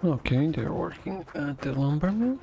Okay, they're working at the lumber mill.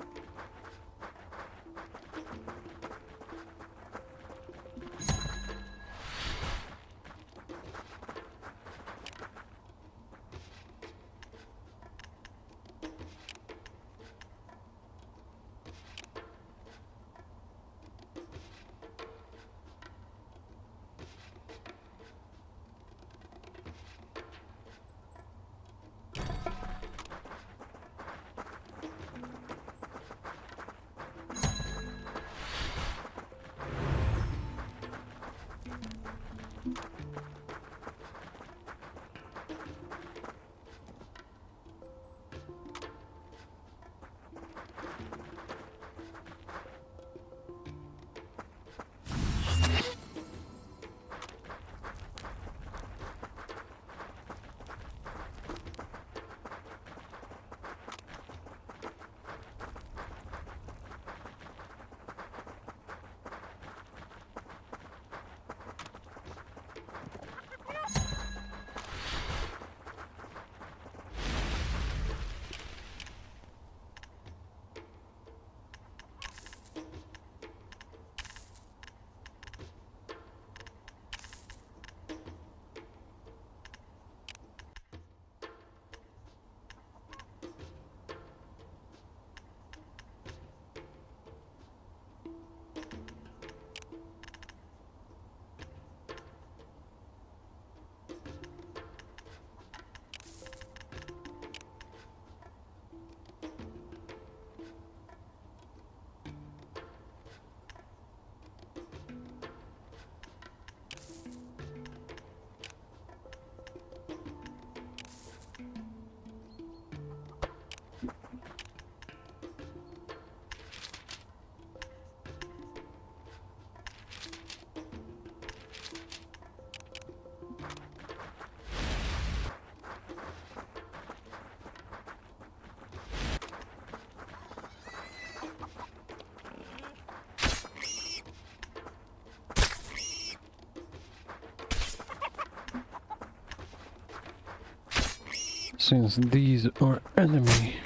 Since these are enemy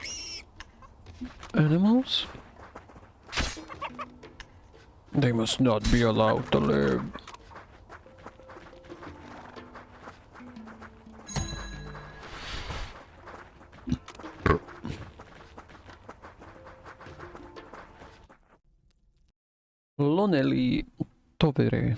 animals, they must not be allowed to live. Lonely Tovere.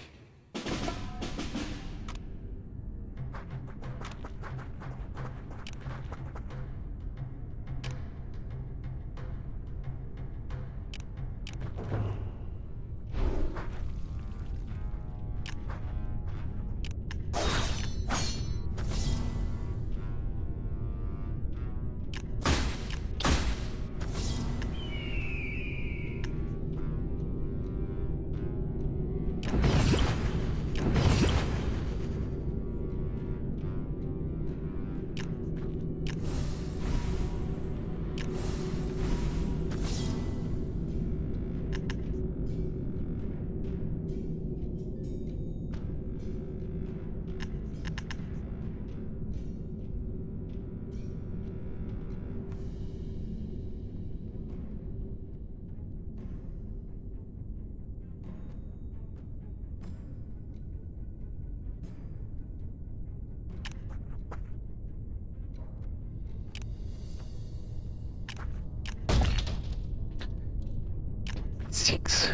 Six.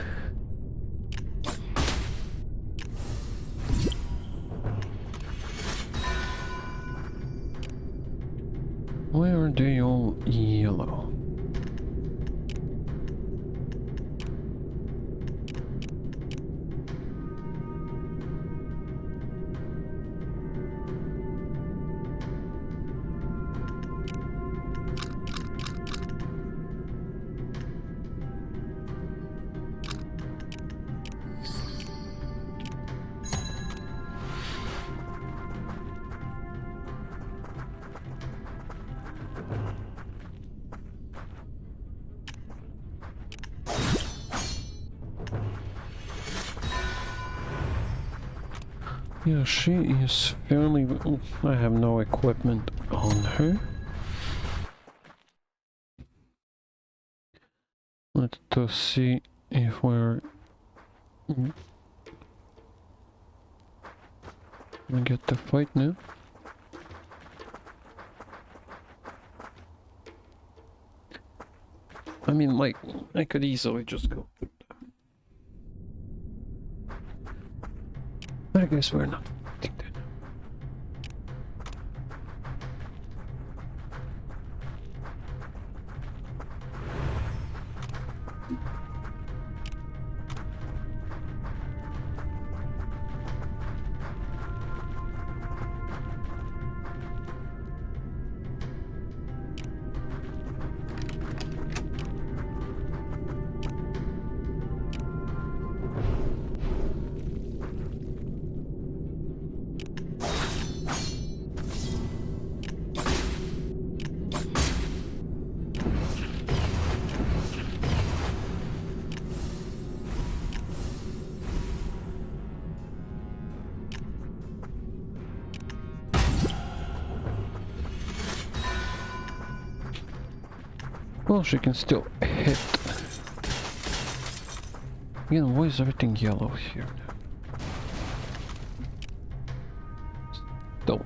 Why are they all yellow? Yeah, she is fairly... I have no equipment on her. Let's just see if we're... We get the fight now. I mean, like, I could easily just go. But I guess we're not. Well, she can still hit. Again, why is everything yellow here now? Still.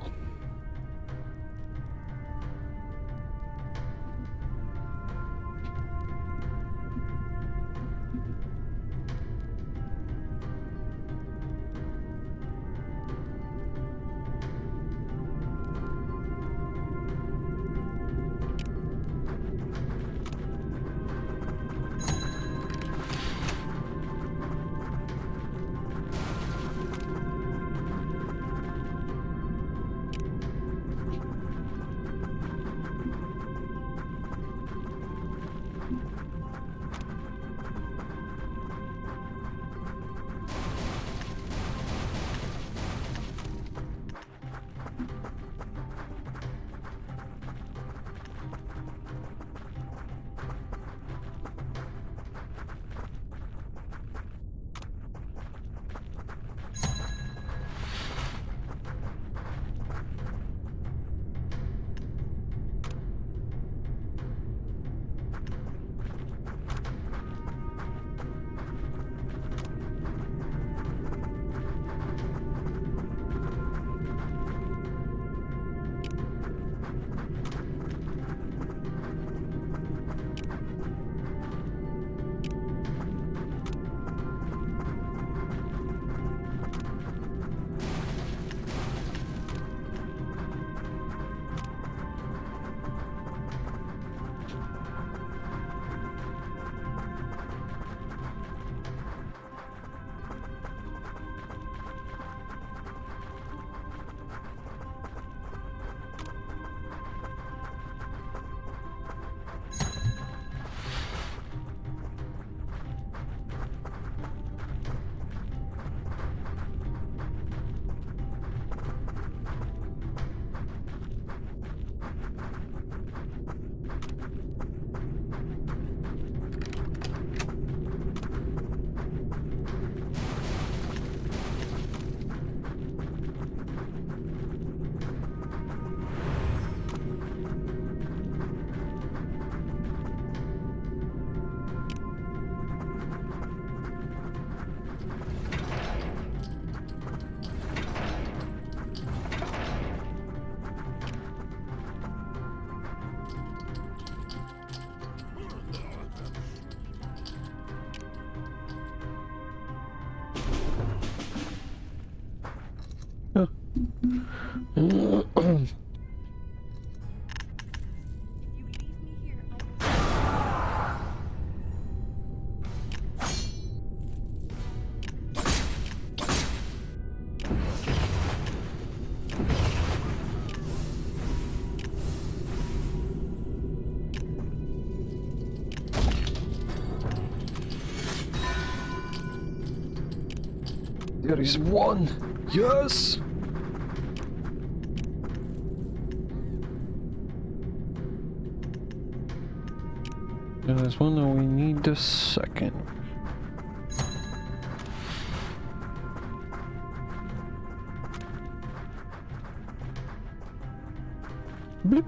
There is one! Yes! There's one and we need the second. Bloop.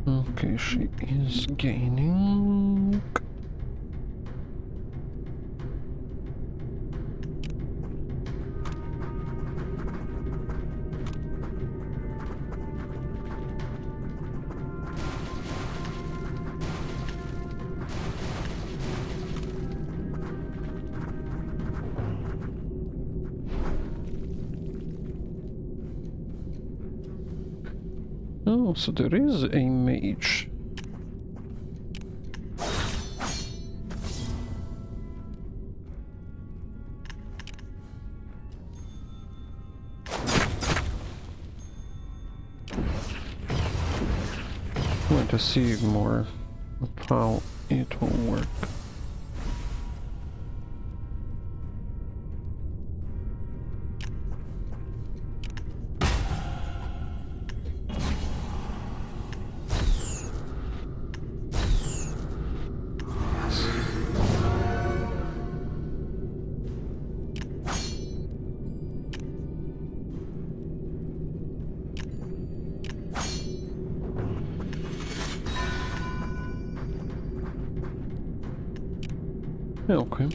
Okay, she is gaining. Oh, so there is a mage. I want to see more of how it will work. Okay.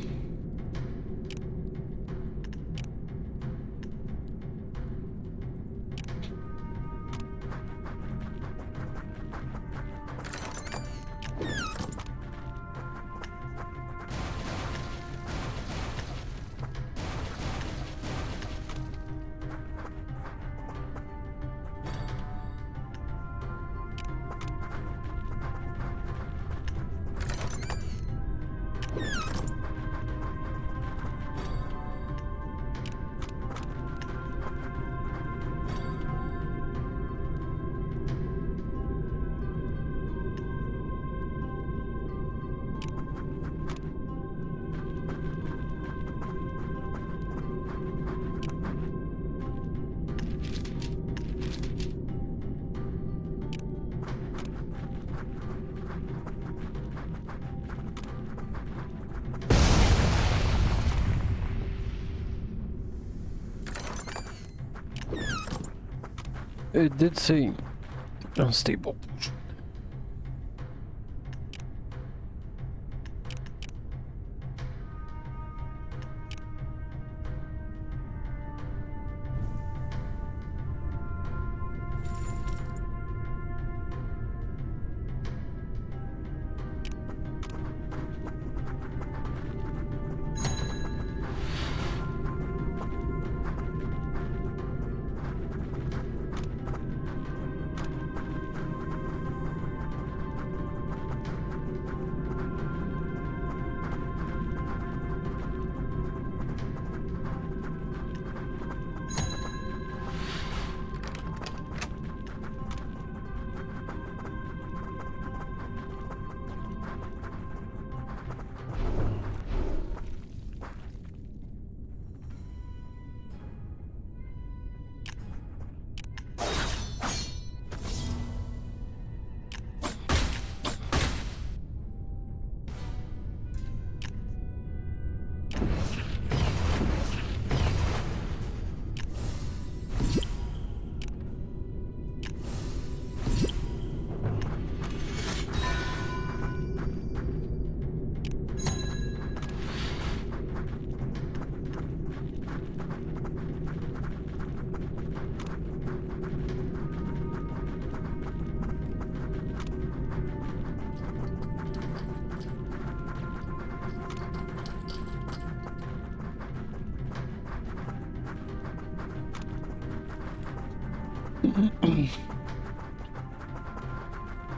It did say unstable.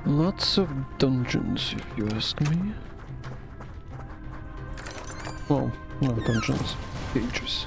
Lots of dungeons, if you ask me. Well, not dungeons, cages.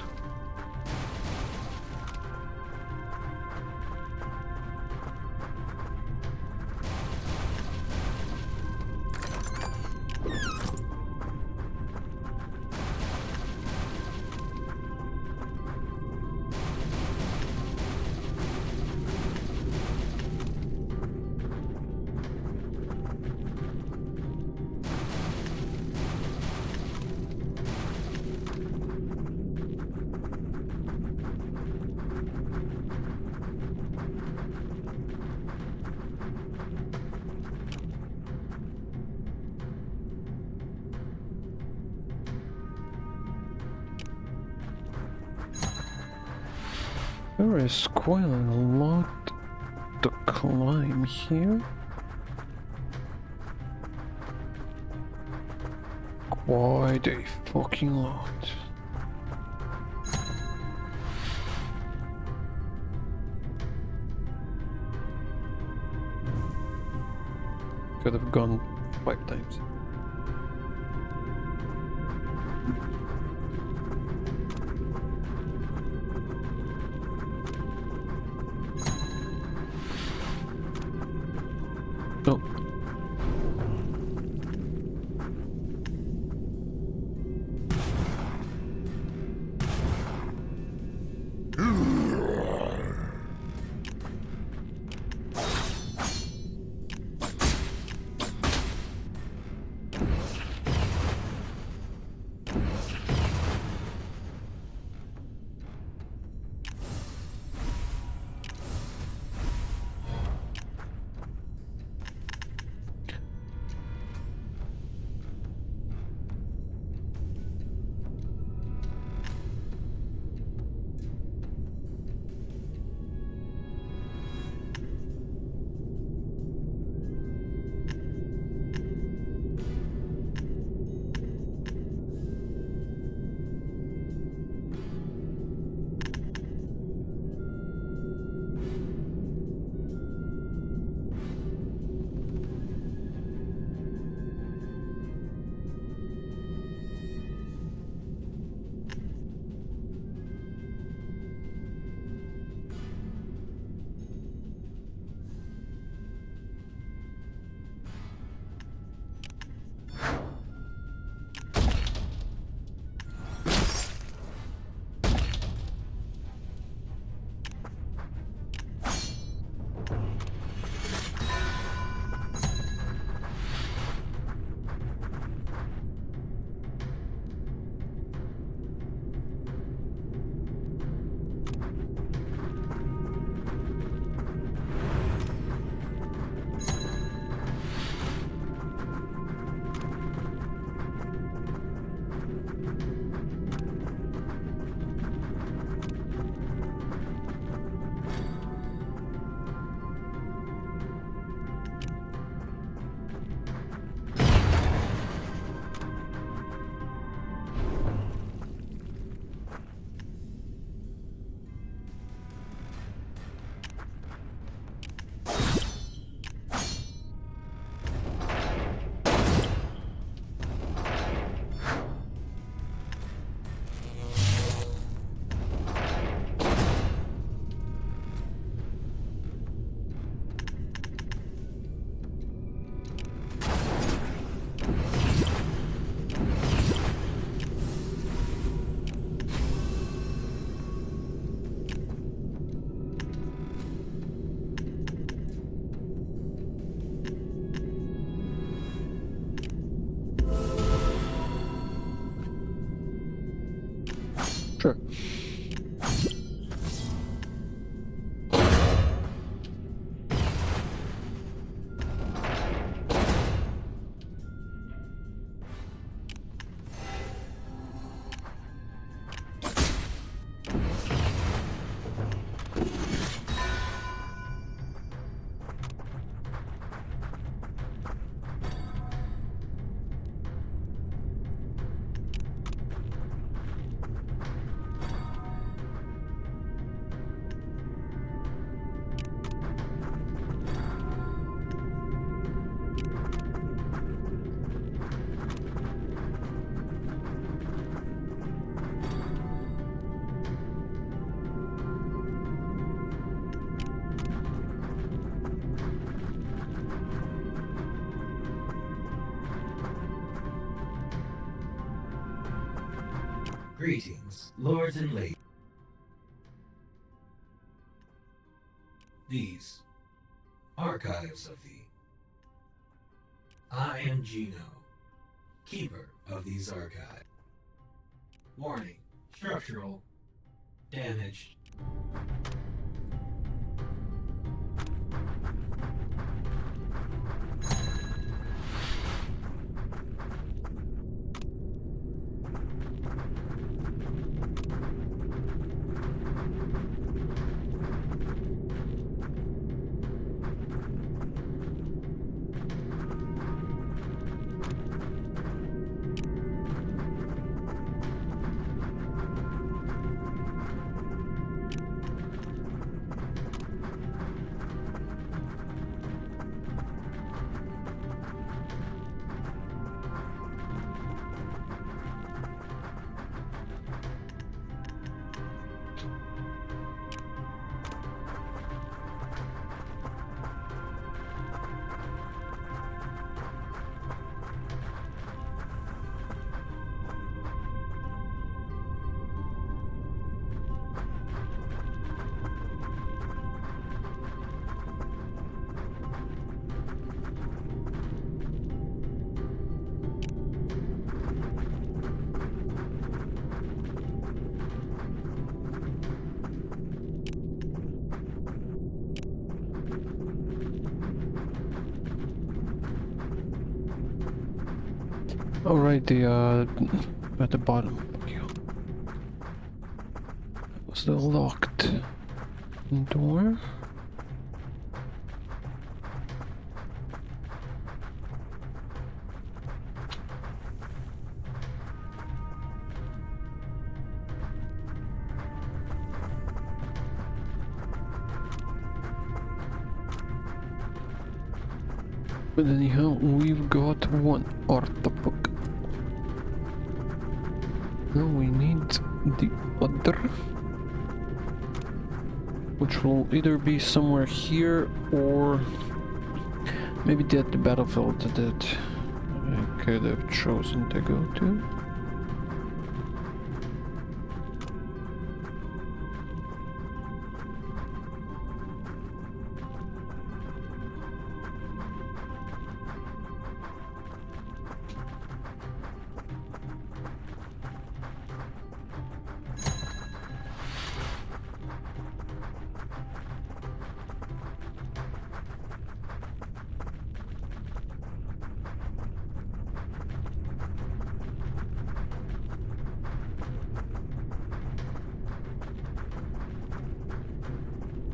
There is quite a lot to climb here. Quite a fucking lot. Could have gone 5 times. No. Sure. Greetings, lords and ladies. These archives of the... I am Gino, keeper of these archives. Warning, structural damage. Oh, right, at the bottom. Fuck you. That was the locked door. But anyhow, we've got one artifact. Now we need the other, which will either be somewhere here or maybe at the battlefield that I could have chosen to go to.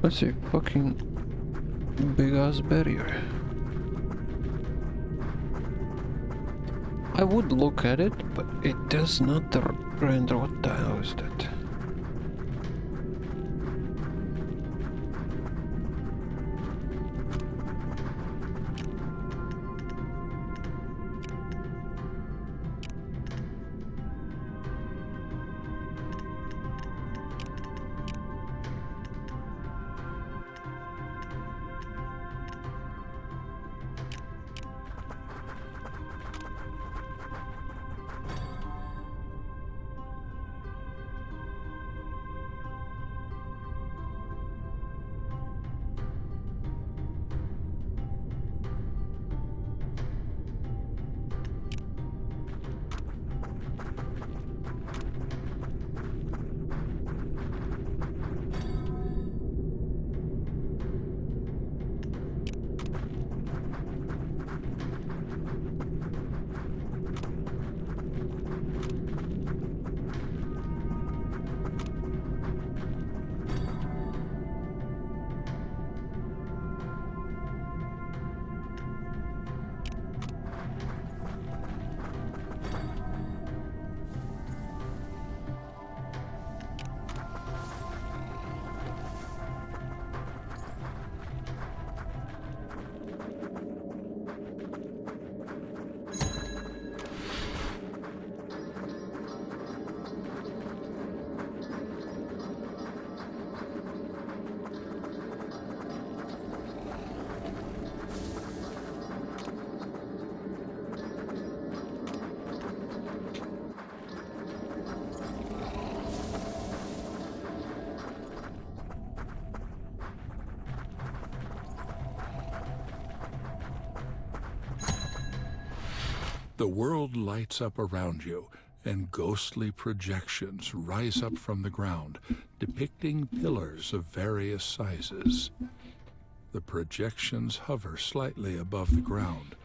That's a fucking big ass barrier. I would look at it, but it does not render. What the hell is that? The world lights up around you, and ghostly projections rise up from the ground, depicting pillars of various sizes. The projections hover slightly above the ground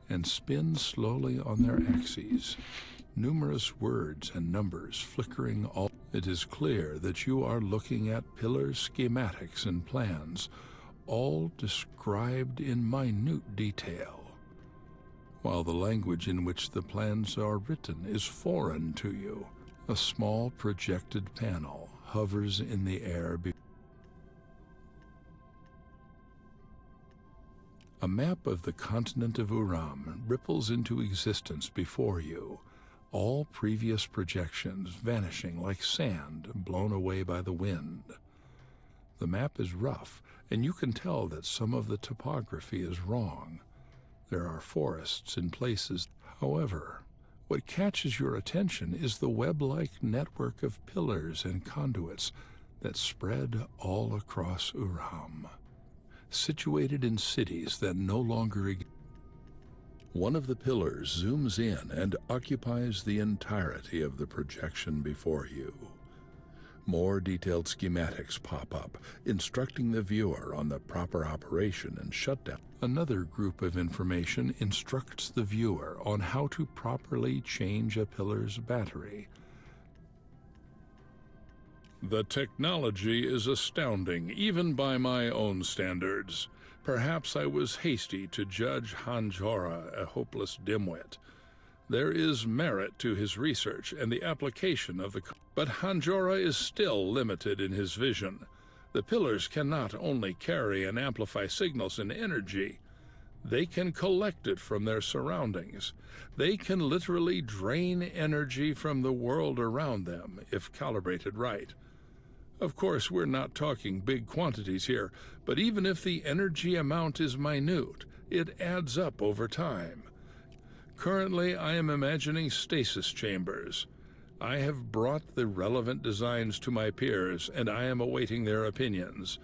and spin slowly on their axes, numerous words and numbers flickering all. It is clear that you are looking at pillar schematics and plans, all described in minute detail, while the language in which the plans are written is foreign to you. A small projected panel hovers in the air. A map of the continent of Uram ripples into existence before you, all previous projections vanishing like sand blown away by the wind. The map is rough, and you can tell that some of the topography is wrong. There are forests in places. However, what catches your attention is the web-like network of pillars and conduits that spread all across Uram, situated in cities that no longer exist. One of the pillars zooms in and occupies the entirety of the projection before you. More detailed schematics pop up, instructing the viewer on the proper operation and shutdown. Another group of information instructs the viewer on how to properly change a pillar's battery. The technology is astounding, even by my own standards. Perhaps I was hasty to judge Hanjora a hopeless dimwit. There is merit to his research and the application of the... But Hanjora is still limited in his vision. The pillars cannot only carry and amplify signals and energy, they can collect it from their surroundings. They can literally drain energy from the world around them, if calibrated right. Of course, we're not talking big quantities here, but even if the energy amount is minute, it adds up over time. Currently, I am imagining stasis chambers. I have brought the relevant designs to my peers, and I am awaiting their opinions.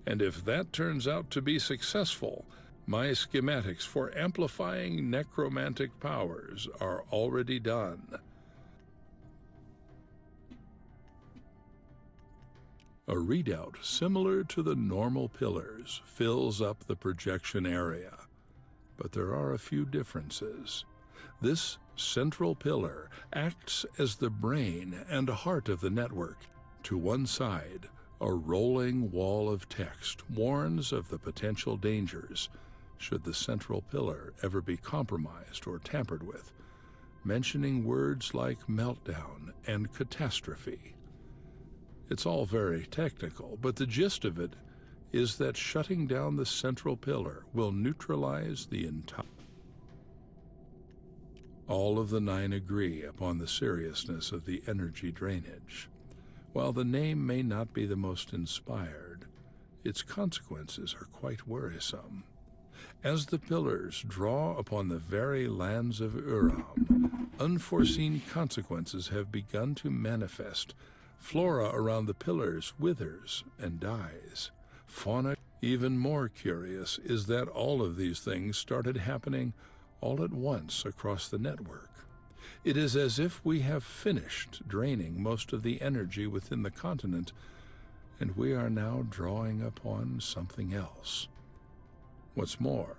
And if that turns out to be successful, my schematics for amplifying necromantic powers are already done. A readout similar to the normal pillars fills up the projection area, but there are a few differences. This central pillar acts as the brain and heart of the network. To one side, a rolling wall of text warns of the potential dangers should the central pillar ever be compromised or tampered with, mentioning words like meltdown and catastrophe. It's all very technical, but the gist of it is that shutting down the central pillar will neutralize the entire... All of the 9 agree upon the seriousness of the energy drainage. While the name may not be the most inspired, its consequences are quite worrisome. As the pillars draw upon the very lands of Uram, unforeseen consequences have begun to manifest. Flora around the pillars withers and dies. Fauna... Even more curious is that all of these things started happening all at once across the network. It is as if we have finished draining most of the energy within the continent, and we are now drawing upon something else. What's more,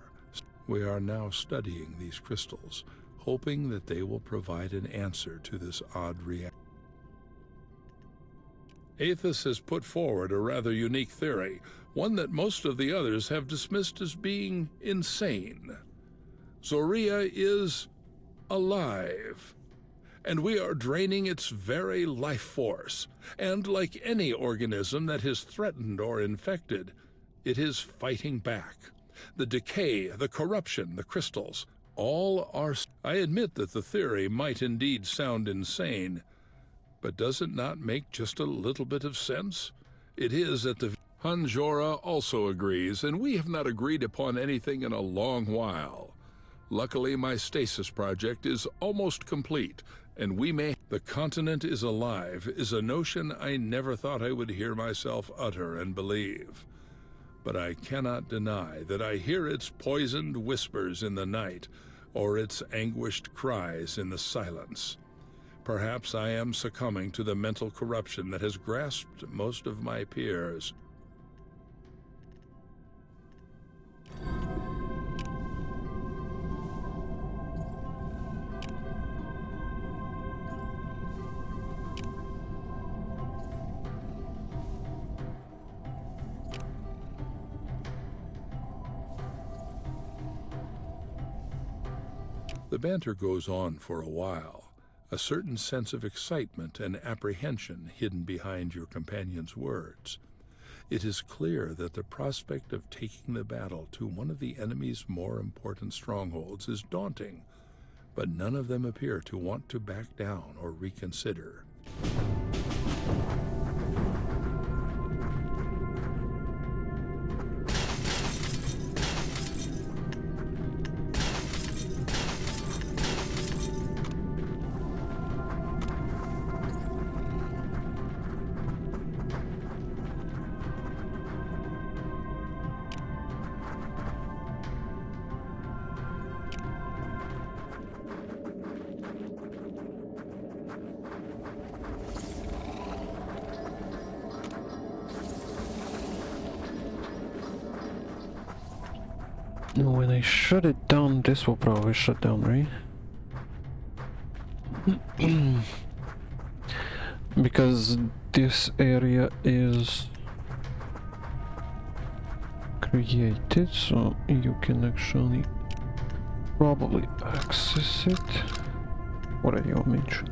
we are now studying these crystals, hoping that they will provide an answer to this odd reaction. Aethys has put forward a rather unique theory, one that most of the others have dismissed as being insane. Zoria is alive, and we are draining its very life force. And like any organism that is threatened or infected, it is fighting back. The decay, the corruption, the crystals, all are... I admit that the theory might indeed sound insane, but does it not make just a little bit of sense? It is at the... Hanjora also agrees, and we have not agreed upon anything in a long while. Luckily, my stasis project is almost complete, and we may... The continent is alive is a notion I never thought I would hear myself utter and believe. But I cannot deny that I hear its poisoned whispers in the night, or its anguished cries in the silence. Perhaps I am succumbing to the mental corruption that has grasped most of my peers. The banter goes on for a while, a certain sense of excitement and apprehension hidden behind your companion's words. It is clear that the prospect of taking the battle to one of the enemy's more important strongholds is daunting, but none of them appear to want to back down or reconsider. When I shut it down, this will probably shut down, right? Because this area is created, so you can actually probably access it. What are you, Mitch?